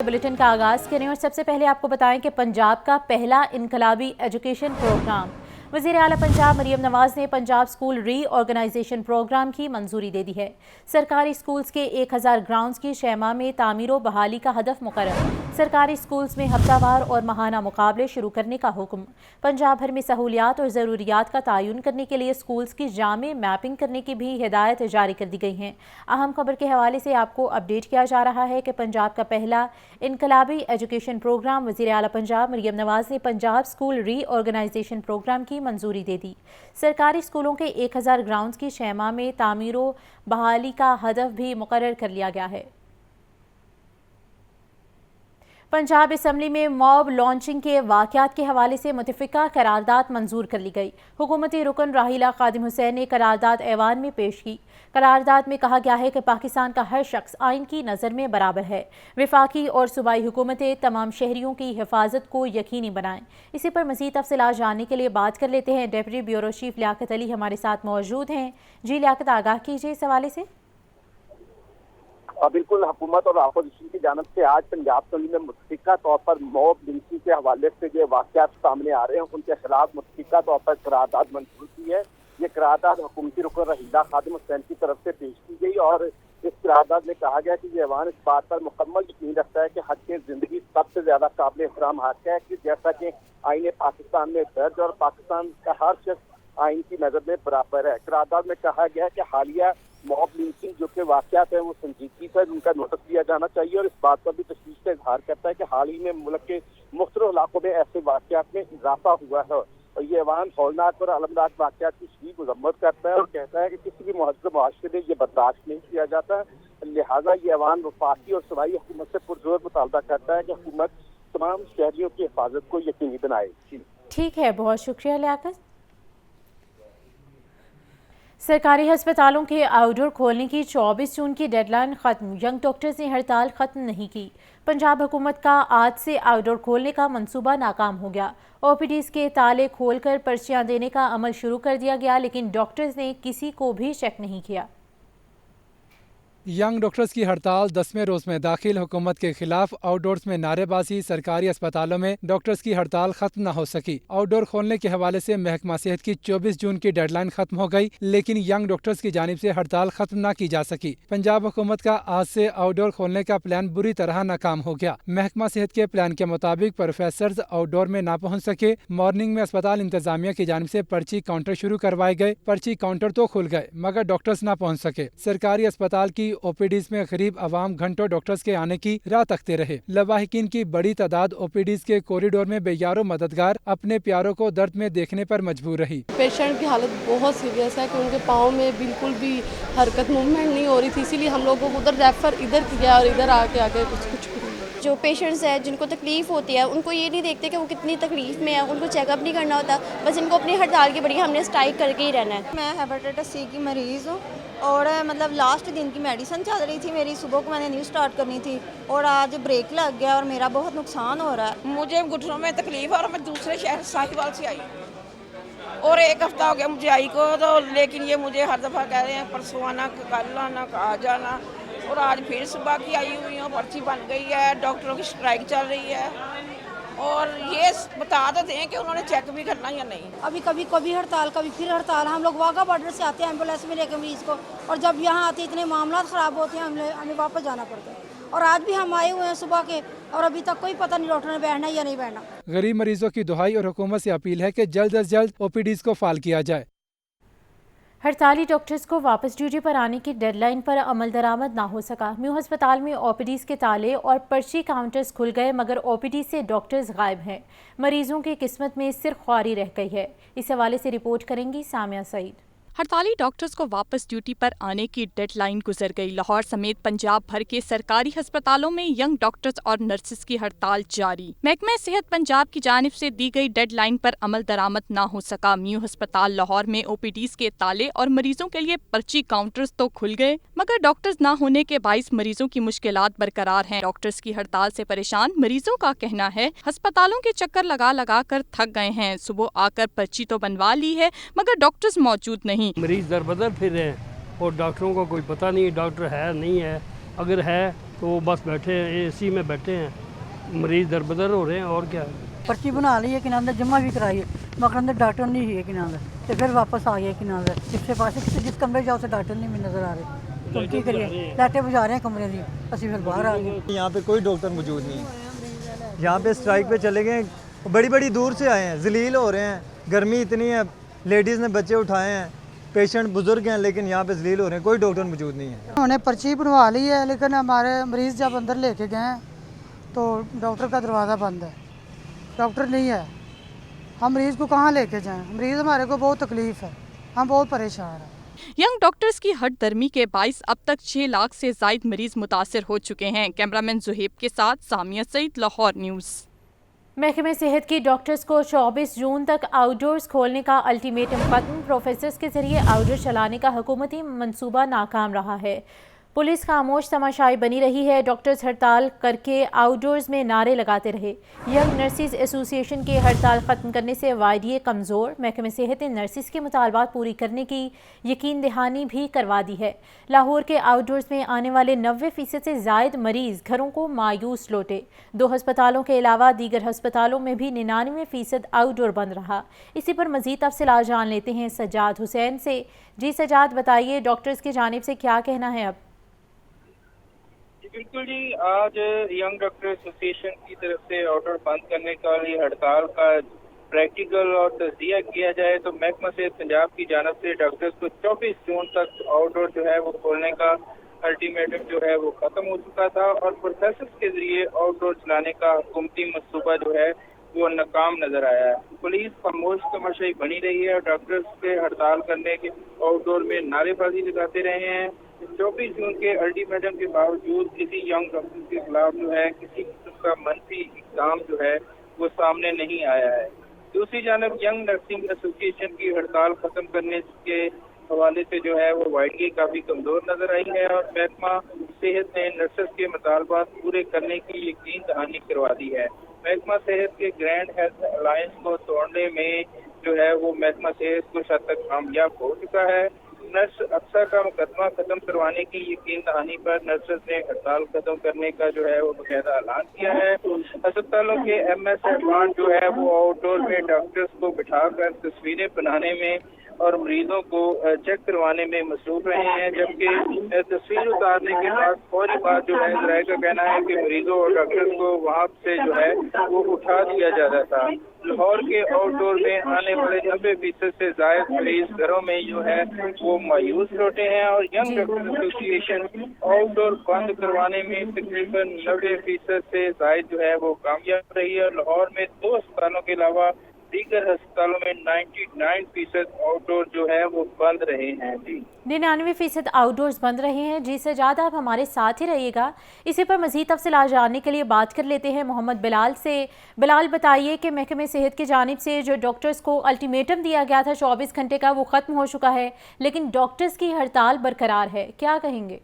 Bulletin का आगाज करें और सबसे पहले आपको बताएं कि पंजाब का पहला इनकलाबी एजुकेशन प्रोग्राम वज़ीर आला पंजाब मरियम नवाज ने पंजाब स्कूल री ऑर्गेनाइजेशन प्रोग्राम की मंजूरी दे दी है। सरकारी स्कूल्स के 1000 ग्राउंड्स की 6 माह में तामीर व बहाली का हदफ मुकर्रर। सरकारी स्कूल्स में हफ्तावार और माहाना मुकाबले शुरू करने का हुक्म। पंजाब भर में सहूलियात और ज़रूरियात का तयन करने के लिए स्कूल्स की जामे मैपिंग करने की भी हिदायत जारी कर दी गई हैं। अहम खबर के हवाले से आपको अपडेट किया जा रहा है कि पंजाब का पहला इनकलाबी एजुकेशन प्रोग्राम वज़ीर आला पंजाब मरियम नवाज ने पंजाब स्कूल री ऑर्गेनाइजेशन प्रोग्राम की मंजूरी दे दी। सरकारी स्कूलों के 1000 ग्राउंड्स की 6 माह में तामीर व बहाली का हदफ भी मुकर्रर कर लिया गया है। पंजाब असम्बली में मॉब लॉन्चिंग के वाक़यात के हवाले से मुतफ़िका करारदाद मंजूर कर ली गई। हुकूमती रुकन राहिला खादिम हुसैन ने करारदाद ऐवान में पेश की। करारदाद में कहा गया है कि पाकिस्तान का हर शख्स आइन की नज़र में बराबर है। वफाकी और सूबाई हुकूमतें तमाम शहरियों की हिफाजत को यकीनी बनाएं। इसी पर मज़ीद तफसीलात जानने के लिए बात कर लेते हैं। Deputy bureau chief Liyaqat Ali हमारे साथ मौजूद हैं। जी लियाकत, आगाह कीजिए इस हवाले से। बिल्कुल, हुकूमत और अपोजिशन की जानब से आज पंजाब असम्बली में मुतफ़िका तौर पर मॉब लिंचिंग के हवाले से जो वाक़यात सामने आ रहे हैं उनके खिलाफ मुतफ़िका तौर पर करारदाद मंजूर की है। ये करारदाद हुकूमती रुकन राहिला खादिम हुसैन की तरफ से पेश की गई और इस करारदाद में कहा गया कि ये ऐवान इस बात पर मुकम्मल यकीन रखता है कि हक की ज़िंदगी सबसे ज़्यादा काबिल एहतराम हक है कि जैसा कि आईन पाकिस्तान में दर्ज और पाकिस्तान का हर शख्स आइन की नज़र में बराबर है। करारदाद में कहा गया है कि हालिया मॉब लिंचिंग जो कि वाक़यात हैं वो संजीदगी से उनका नोटिस लिया जाना चाहिए और इस बात पर भी तशवीश का इजहार करता है कि हाल ही में मुल्क के मुख्तलिफ इलाकों में ऐसे वाक़यात में इजाफा हुआ है और ये ऐवान हौलनाक और अलमनाक वाक़यात की शदीद मज़म्मत करता है और कहता है कि किसी भी महज़ब मुआशरे में ये बर्दाश्त नहीं किया जाता। लिहाजा ये ऐवान वफाकी और सूबाई हुकूमत से पुरजोर मुतालबा करता है कि हुकूमत तमाम शहरियों की हिफाजत को यकीनी बनाए। ठीक है, बहुत शुक्रिया लियाकत। सरकारी हस्पतालों के आउटडोर खोलने की 24 जून की डेडलाइन खत्म। यंग डॉक्टर्स ने हड़ताल खत्म नहीं की। पंजाब हुकूमत का आज से आउटडोर खोलने का मंसूबा नाकाम हो गया। ओपीडीज के ताले खोलकर पर्चियां देने का अमल शुरू कर दिया गया, लेकिन डॉक्टर्स ने किसी को भी चेक नहीं किया। यंग डॉक्टर्स की हड़ताल 10वें रोज में दाखिल। हुकूमत के खिलाफ आउटडोर्स में नारेबाजी। सरकारी अस्पतालों में डॉक्टर्स की हड़ताल खत्म न हो सकी। आउटडोर खोलने के हवाले से महकमा सेहत की 24 जून की डेडलाइन खत्म हो गई, लेकिन यंग डॉक्टर्स की जानिब से हड़ताल खत्म न की जा सकी। पंजाब हुकूमत का आज से आउटडोर खोलने का प्लान बुरी तरह नाकाम हो गया। महकमा सेहत के प्लान के मुताबिक प्रोफेसर आउटडोर में न पहुँच सके। मॉर्निंग में अस्पताल इंतजामिया की जानिब से पर्ची काउंटर शुरू करवाए गए। पर्ची काउंटर तो खुल गए मगर डॉक्टर्स न पहुँच सके। सरकारी अस्पताल की ओपीडीज में करीब अवाम घंटों डॉक्टर्स के आने की राह तकते रहे। लवाहिकीन की बड़ी तादाद ओपीडीज के कॉरिडोर में बेयारो मददगार अपने प्यारों को दर्द में देखने पर मजबूर रही। पेशेंट की हालत बहुत सीरियस है कि उनके पाँव में बिल्कुल भी हरकत मूवमेंट नहीं हो रही थी, इसीलिए हम लोगों को उधर रेफर इधर किया और इधर आके कुछ जो पेशेंट्स हैं जिनको तकलीफ़ होती है उनको ये नहीं देखते कि वो कितनी तकलीफ़ में है, उनको चेकअप नहीं करना होता, बस इनको अपनी हड़ताल की बड़ी हमने स्ट्राइक करके ही रहना है। मैं हेपेटाइटिस सी की मरीज़ हूँ और मतलब लास्ट दिन की मेडिसिन चल रही थी मेरी, सुबह को मैंने न्यू स्टार्ट करनी थी और आज ब्रेक लग गया और मेरा बहुत नुकसान हो रहा है। मुझे घुटनों में तकलीफ़ है और मैं दूसरे शहर साहिवाल से आई और 1 हफ्ता हो गया मुझे आई को, तो लेकिन ये मुझे हर दफ़ा कह रहे हैं परसों आना, कल आना, आज आना, और आज फिर सुबह की आई हुई हूँ। पर्ची बन गई है, डॉक्टरों की स्ट्राइक चल रही है और ये बता तो दें कि उन्होंने चेक भी करना या नहीं। अभी कभी हड़ताल, कभी फिर हड़ताल। हम लोग वाघा बॉर्डर से आते हैं एम्बुलेंस में लेकर मरीज को और जब यहाँ आते इतने मामला ख़राब होते हैं हमें वापस जाना पड़ता है। और आज भी हम आए हुए हैं सुबह के और अभी तक कोई पता नहीं डॉक्टर ने बैठना या नहीं बैठना। गरीब मरीजों की दुहाई और हुकूमत से अपील है कि जल्द अज जल्द ओपीडीज को फाल किया जाए। हड़ताली डॉक्टर्स को वापस ड्यूटी पर आने की डेडलाइन पर अमल दरामद ना हो सका। म्यू अस्पताल में ओपीडीज के ताले और पर्ची काउंटर्स खुल गए मगर ओपीडी से डॉक्टर्स गायब हैं। मरीजों की किस्मत में सिर ख्वारी रह गई है। इस हवाले से रिपोर्ट करेंगी सामिया सईद। हड़ताली डॉक्टर्स को वापस ड्यूटी पर आने की डेडलाइन गुजर गई। लाहौर समेत पंजाब भर के सरकारी अस्पतालों में यंग डॉक्टर्स और नर्सेस की हड़ताल जारी। महकमा सेहत पंजाब की जानिब से दी गई डेडलाइन पर अमल दरामद न हो सका। म्यू अस्पताल लाहौर में ओपीडीज के ताले और मरीजों के लिए पर्ची काउंटर्स तो खुल गए मगर डॉक्टर्स न होने के बाइस मरीजों की मुश्किलात बरकरार हैं। डॉक्टर्स की हड़ताल से परेशान मरीजों का कहना है अस्पतालों के चक्कर लगा कर थक गए हैं। सुबह आकर पर्ची तो बनवा ली है मगर डॉक्टर्स मौजूद नहीं। मरीज दर बदर फिर रहे हैं और डॉक्टरों को कोई पता नहीं डॉक्टर है नहीं है, अगर है तो बस बैठे हैं, एसी में बैठे हैं, मरीज दर बदर हो रहे हैं और क्या है। पर्ची बना ली है कि नाम जमा भी कराई है मगर अंदर डॉक्टर नहीं है कि नाम तो फिर वापस आ गए कि नाम जिससे पास जिस कमरे जाओ से डॉक्टर नहीं नज़र आ रहे तो की करिए लाइटें बुझा रहे हैं कमरे की असं फिर बाहर आ गए। यहाँ पे कोई डॉक्टर मौजूद नहीं है, यहाँ पे स्ट्राइक पे चले गए, बड़ी बड़ी दूर से आए हैं, जलील हो रहे हैं, गर्मी इतनी है, लेडीज़ ने बच्चे उठाए हैं, पेशेंट बुजुर्ग हैं लेकिन यहाँ पे जलील हो रहे हैं, कोई डॉक्टर मौजूद नहीं है। उन्होंने पर्ची बनवा ली है लेकिन हमारे मरीज़ जब अंदर लेके गए तो डॉक्टर का दरवाज़ा बंद है, डॉक्टर नहीं है, हम मरीज़ को कहाँ लेके जाएं, मरीज़ हमारे को बहुत तकलीफ़ है, हम बहुत परेशान हैं। यंग डॉक्टर्स की हट दर्मी के बाइस अब तक 6 लाख से ज़ायद मरीज मुतासर हो चुके हैं। कैमरामैन जुहेब के साथ सामिया सईद, लाहौर न्यूज़। महकमे सेहत की डॉक्टर्स को 24 जून तक आउटडोर्स खोलने का अल्टीमेटम खत्म। प्रोफेसर्स के जरिए आउटडोर चलाने का हुकूमती मंसूबा नाकाम रहा है। पुलिस खामोश तमाशाई बनी रही है। डॉक्टर्स हड़ताल करके आउटडोर्स में नारे लगाते रहे। यंग नर्सिस एसोसिएशन के हड़ताल ख़त्म करने से वायदे कमज़ोर। महकमे सेहत ने नर्सिस के मुतालबात पूरी करने की यकीन दहानी भी करवा दी है। लाहौर के आउटडोर्स में आने वाले 90% से ज़ायद मरीज़ घरों को मायूस लौटे। 2 हस्पतालों के अलावा दीगर हस्पतालों में भी 99% आउटडोर बंद रहा। इसी पर मज़ीद तफसीलात जान लेते हैं सज्जाद हुसैन से। जी सज्जाद, बताइए डॉक्टर्स की जानिब से क्या कहना है अब? बिल्कुल जी, आज यंग डॉक्टर एसोसिएशन की तरफ से ऑर्डर बंद करने का लिए हड़ताल का प्रैक्टिकल और तस्दीया किया जाए तो महकमा सेहत पंजाब की जानब से डॉक्टर्स को 24 जून तक आउटडोर जो है वो खोलने का अल्टीमेटम जो है वो खत्म हो चुका था और प्रोफेसर्स के जरिए आउटडोर चलाने का हुकूमती मंसूबा जो है वो नाकाम नजर आया है। पुलिस खामोश तमाशाई बनी रही है और डॉक्टर्स के हड़ताल करने के आउटडोर में नारेबाजी लगाते रहे हैं। 24 जून के अल्टीमेटम के बावजूद किसी यंग डॉक्टर के खिलाफ जो है किसी किस्म का मनफी इक़दाम जो है वो सामने नहीं आया है। दूसरी जानब यंग नर्सिंग एसोसिएशन की हड़ताल खत्म करने के हवाले से जो है वो वायदे काफी कमजोर नजर आई है और महकमा सेहत ने नर्सेस के मुतालबात पूरे करने की यकीन दहानी करवा दी है। महकमा सेहत के ग्रैंड हेल्थ अलायंस को तोड़ने में जो है वो महकमा सेहत कुछ हद तक कामयाब हो चुका है। नर्स अफसर का मुकदमा खत्म करवाने की यकीन दहानी पर नर्सेस ने हड़ताल खत्म करने का जो है वो बाकायदा ऐलान किया है। अस्पतालों के MS एडवान जो है वो आउटडोर में डॉक्टर्स को बिठाकर तस्वीरें बनाने में और मरीजों को चेक करवाने में मसरूफ रहे हैं, जबकि तस्वीर उतारने के बाद फौरी बात जो है ज़राए का कहना है कि मरीजों और डॉक्टर्स को वहाँ से जो है वो उठा दिया जाता था। लाहौर के आउटडोर में आने वाले 90% से ज़ायद मरीज घरों में जो है वो मायूस लौटे हैं और यंग डॉक्टर एसोसिएशन आउटडोर बंद करवाने में तकरीबन 90% से ज़ायद जो है वो कामयाब रही है। लाहौर में 2 अस्पतालों के अलावा दीगर अस्पतालों में 99% आउटडोर जो है वो बंद रहे हैं। जी 99% आउटडोर्स बंद रहे हैं। जी सजाद, आप हमारे साथ ही रहिएगा। इसी पर मज़ीद तफसीलात जानने के लिए बात कर लेते हैं मोहम्मद बिलाल से। बिलाल, बताइए कि महकमे सेहत की जानिब से जो डॉक्टर्स को अल्टीमेटम दिया गया था 24 घंटे का, वो ख़त्म हो चुका है लेकिन डॉक्टर्स की हड़ताल बरकरार है, क्या कहेंगे?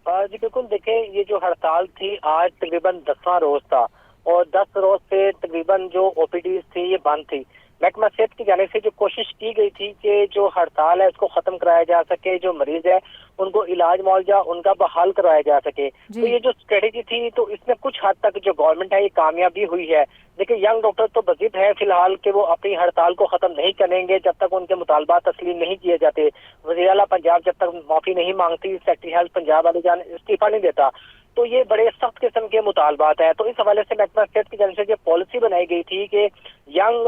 जी बिल्कुल, देखें ये जो हड़ताल थी आज तकरीबन 10वां रोज था और 10 रोज से तकरीबन जो OPDs थी ये बंद थी। महकमा सेहत की जाने से जो कोशिश की गई थी कि जो हड़ताल है उसको खत्म कराया जा सके, जो मरीज है उनको इलाज मुआवजा उनका बहाल करवाया जा सके। तो ये जो स्ट्रेटेजी थी तो इसमें कुछ हद तक जो गवर्नमेंट है ये कामयाबी हुई है। देखिए यंग डॉक्टर तो बज़िद है फिलहाल कि वो अपनी हड़ताल को खत्म नहीं करेंगे जब तक उनके मुतालबात तस्लीम नहीं किए जाते। वज़ीर आला पंजाब जब तक माफी नहीं मांगती, सेक्रेटरी हेल्थ पंजाब वाले जान इस्तीफा नहीं देता, तो ये बड़े सख्त किस्म के मुतालबात है। तो इस हवाले से महकमा सेहत की जानिब से जो पॉलिसी बनाई गई थी कि यंग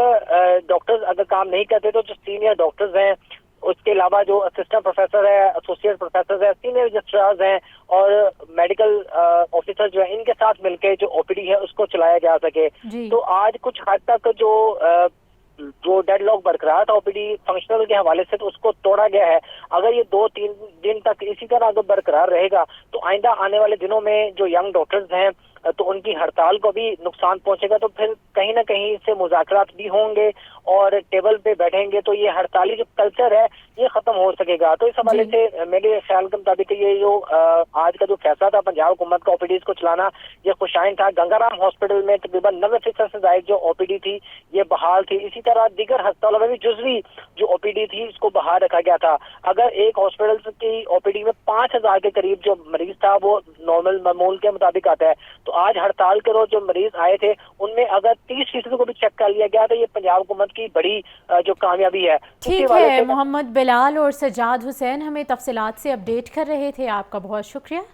डॉक्टर्स अगर काम नहीं करते तो जो सीनियर डॉक्टर्स हैं, उसके अलावा जो असिस्टेंट प्रोफेसर है, एसोसिएट प्रोफेसर है, सीनियर रजिस्ट्रार्स हैं और मेडिकल ऑफिसर जो है, इनके साथ मिलकर जो OPD है उसको चलाया जा सके। तो आज कुछ हद तक जो डेडलॉक बरकरार था OPD फंक्शनल के हवाले से, तो उसको तोड़ा गया है। अगर ये 2-3 दिन तक इसी तरह अगर बरकरार रहेगा तो आइंदा आने वाले दिनों में जो यंग डॉक्टर्स हैं تو ان کی हड़ताल को भी नुकसान पहुंचेगा, तो फिर कहीं ना कहीं इससे मुज़ाकरात भी होंगे और टेबल पे बैठेंगे तो ये हड़ताली जो कल्चर है ये खत्म हो सकेगा। तो इस हवाले से मेरे ख्याल के मुताबिक ये जो आज का जो फैसला था पंजाब हुकूमत का ओपीडीज को चलाना, ये खुशाइन था। गंगाराम हॉस्पिटल में तकरीबन 90% से ज़ायद जो ओपीडी थी ये बहाल थी। इसी तरह दीगर अस्पतालों में भी जुज़वी जो ओपीडी थी इसको बहाल रखा गया था। अगर एक हॉस्पिटल की ओपीडी में 5000 के करीब जो मरीज था वो नॉर्मल मामूल के मुताबिक आता है, तो आज हड़ताल के रोज जो मरीज आए थे उनमें अगर 30% को भी चेक कर लिया गया तो ये पंजाब हुकूमत की बड़ी जो कामयाबी है। ठीक है, मोहम्मद बिलाल और सज्जाद हुसैन हमें तफसीलात से अपडेट कर रहे थे, आपका बहुत शुक्रिया।